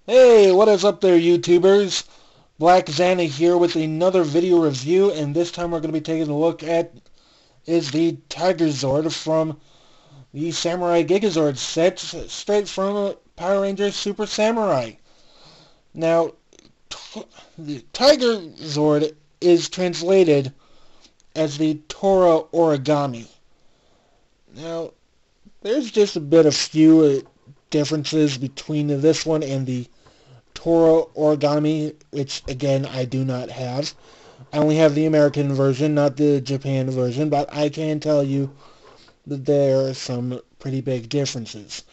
Hey, what is up there, YouTubers? BlackXANA here with another video review, and this time we're going to be taking a look at is the GigaZord from the Samurai GigaZord set, straight from Power Rangers Super Samurai. Now, the GigaZord is translated as the Tora Origami. Now, there's just a bit of few differences between this one and the Tora Origami, which again I do not have. I only have the American version, not the Japan version, but I can tell you that there are some pretty big differences.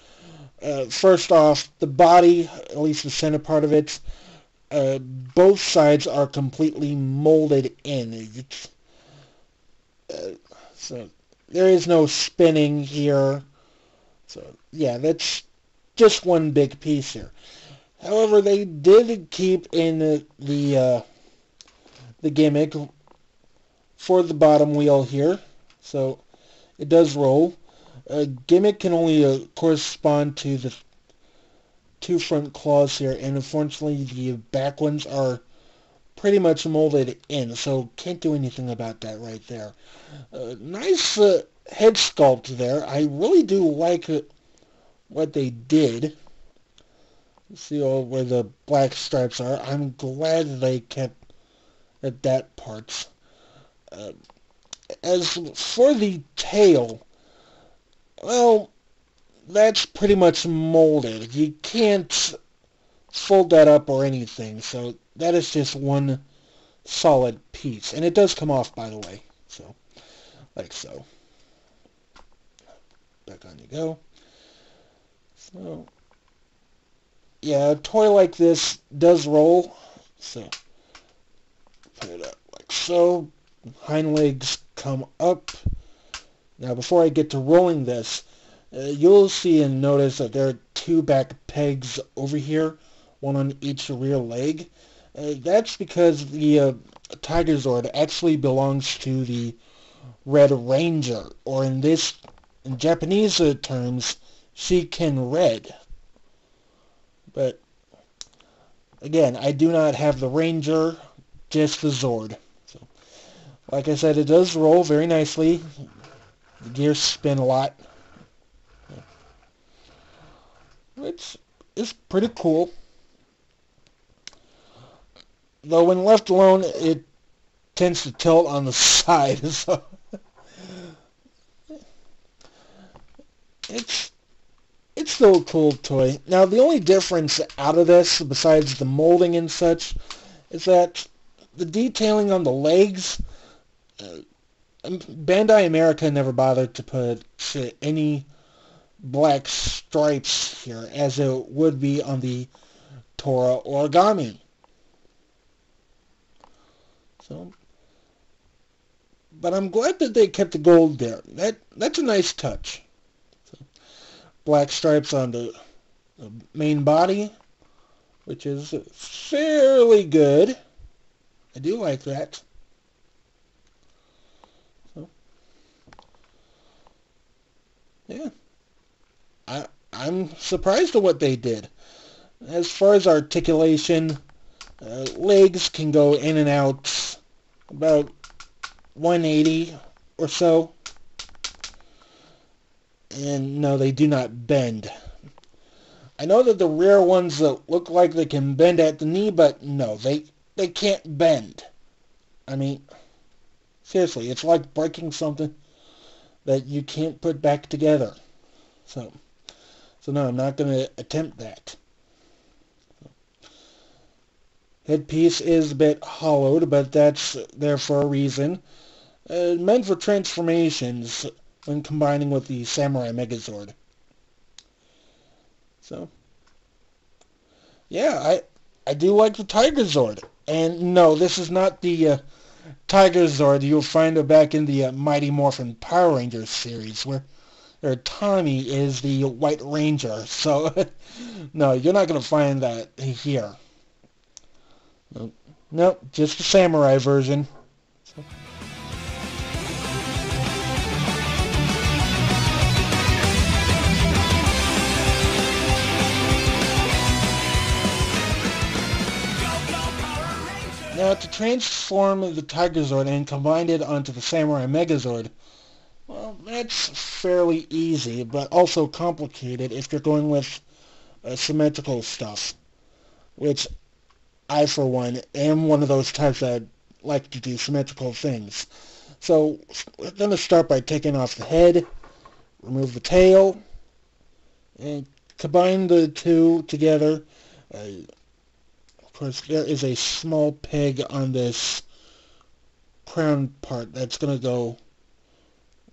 First off, the body, at least the center part of it, both sides are completely molded in. So there is no spinning here. So yeah, that's just one big piece here. However, they did keep in the gimmick for the bottom wheel here, so it does roll. Gimmick can only correspond to the two front claws here, and unfortunately the back ones are pretty much molded in, so can't do anything about that right there. Nice head sculpt there. I really do like what they did. See where the black stripes are. I'm glad they kept that part. As for the tail, well, that's pretty much molded. You can't fold that up or anything, so that is just one solid piece. And it does come off, by the way. So, like so. Back on you go. So, yeah, a toy like this does roll, so put it up like so. Hind legs come up. Now, before I get to rolling this, you'll see and notice that there are two back pegs over here, one on each rear leg. That's because the GigaZord actually belongs to the Red Ranger, or in Japanese terms, Shinken-Oh. But, again, I do not have the Ranger, just the Zord. So, like I said, it does roll very nicely. The gears spin a lot, which is pretty cool. Though when left alone, it tends to tilt on the side, so it's still a cool toy. Now, the only difference out of this, besides the molding and such, is that the detailing on the legs, Bandai America never bothered to put any black stripes here, as it would be on the Tora Origami. So, but I'm glad that they kept the gold there. That's a nice touch. Black stripes on the main body, which is fairly good. I do like that. So, yeah, I'm surprised at what they did. As far as articulation, legs can go in and out about 180 or so. And no, they do not bend. I know that the rear ones that look like they can bend at the knee, but no, they can't bend. I mean, seriously, it's like breaking something that you can't put back together. So no, I'm not going to attempt that. Headpiece is a bit hollowed, but that's there for a reason. Meant for transformations when combining with the Samurai Megazord. So, yeah, I do like the GigaZord. And no, this is not the GigaZord you'll find back in the Mighty Morphin Power Rangers series, where Tommy is the White Ranger. So, no, you're not going to find that here. Nope, just the Samurai version. So. Now, to transform the GigaZord and combine it onto the Samurai Megazord, well, that's fairly easy, but also complicated if you're going with symmetrical stuff, which I, for one, am one of those types that like to do symmetrical things. So we're going to start by taking off the head, remove the tail, and combine the two together. Of course, there is a small peg on this crown part that's going to go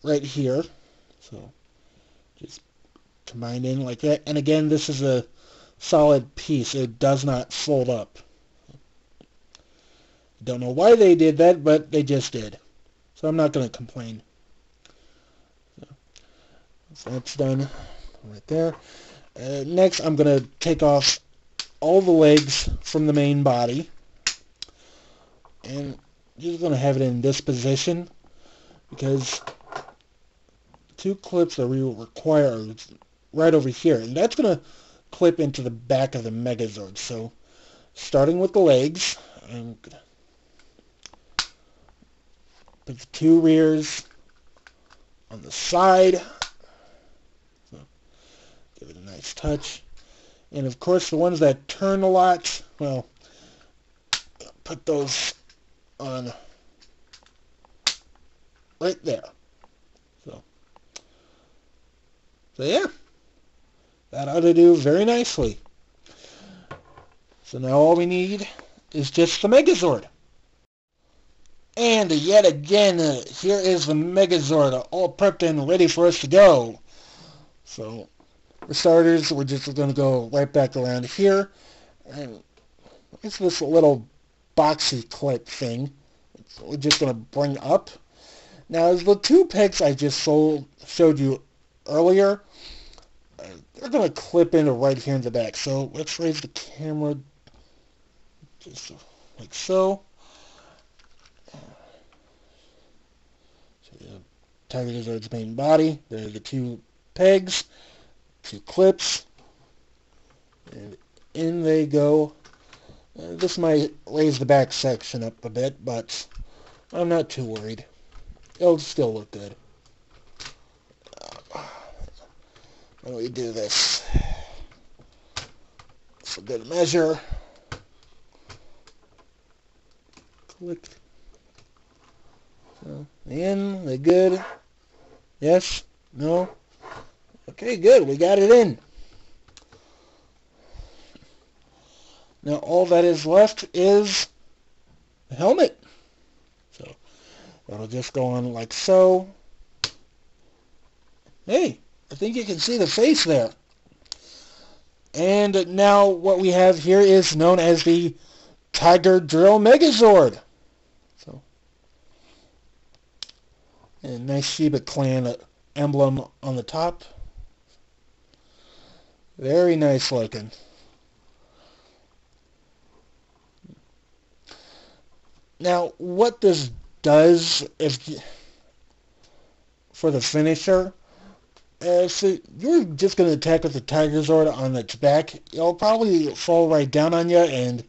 right here. So just combine in like that. And again, this is a solid piece. It does not fold up. Don't know why they did that, but they just did. So I'm not going to complain. So that's done right there. Next, I'm going to take off all the legs from the main body. And just going to have it in this position because two clips that we require are right over here. And that's going to clip into the back of the Megazord. So starting with the legs, I'm going to put the two rears on the side. So give it a nice touch. And of course the ones that turn a lot, well, put those on right there. So yeah, that ought to do very nicely. So now all we need is just the Megazord. And yet again, here is the Megazord, all prepped and ready for us to go. So, for starters, we're just going to go right back around here. And it's this little boxy clip thing. So we're just going to bring up. Now, the two pegs I just showed you earlier, they're going to clip into right here in the back. So, let's raise the camera just like so. GigaZord's main body. There are the two pegs, two clips, and in they go. This might raise the back section up a bit, but I'm not too worried. It'll still look good. Why don't we do this for good measure? Click. So, in, they good? Yes? No? Okay, good. We got it in. Now all that is left is the helmet. So that'll just go on like so. Hey, I think you can see the face there. And now what we have here is known as the Tiger Drill Megazord. So, a nice Shiba Clan emblem on the top. Very nice looking. Now, what this does for the finisher, so you're just going to attack with the GigaZord on its back. It'll probably fall right down on you, and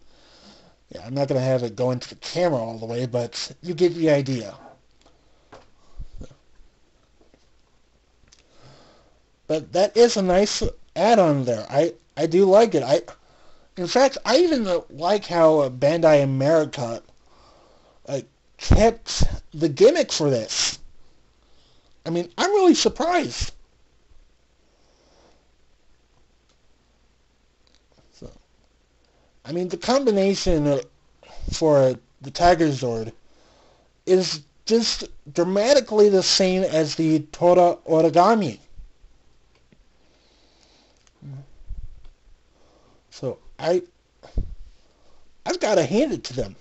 yeah, I'm not going to have it go into the camera all the way, but you get the idea. But that is a nice add-on there. I do like it. In fact, I even like how Bandai America kept the gimmick for this. I mean, I'm really surprised. So, I mean, the combination for the GigaZord is just dramatically the same as the Tora Origami. So I've got to hand it to them.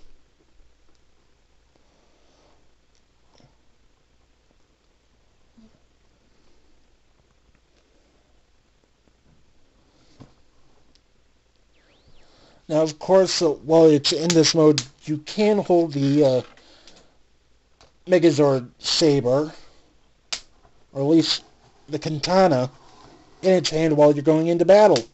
Now, of course, while it's in this mode, you can hold the Megazord saber, or at least the katana, in its hand while you're going into battle.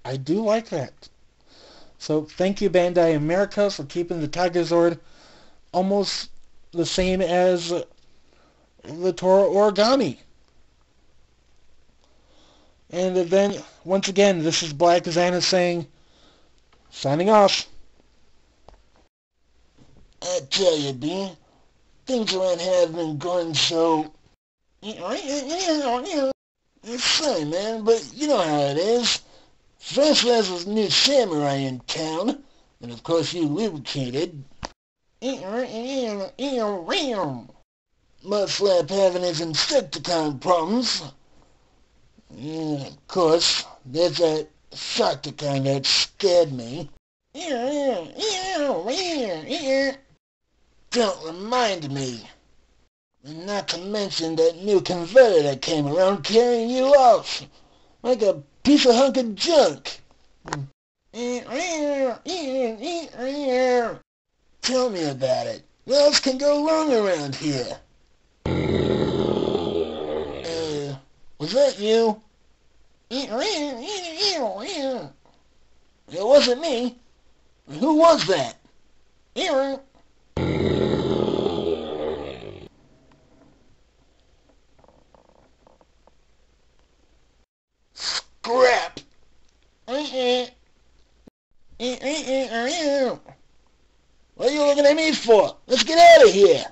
I do like that. So thank you, Bandai America, for keeping the GigaZord almost the same as the Tora Origami. And then, once again, this is BlackXANA saying, signing off. I tell you, B, things around here have been going so... It's fine, man, but you know how it is. First there's this new samurai in town, and of course you lubricated. Mudflap having his Insecticon problems. And of course, there's that Sharkticon that scared me. Don't remind me. And not to mention that new converter that came around carrying you off like a piece of hunk of junk. Tell me about it. What else can go wrong around here? Was that you? It wasn't me. Who was that? Scrap! What are you looking at me for? Let's get out of here!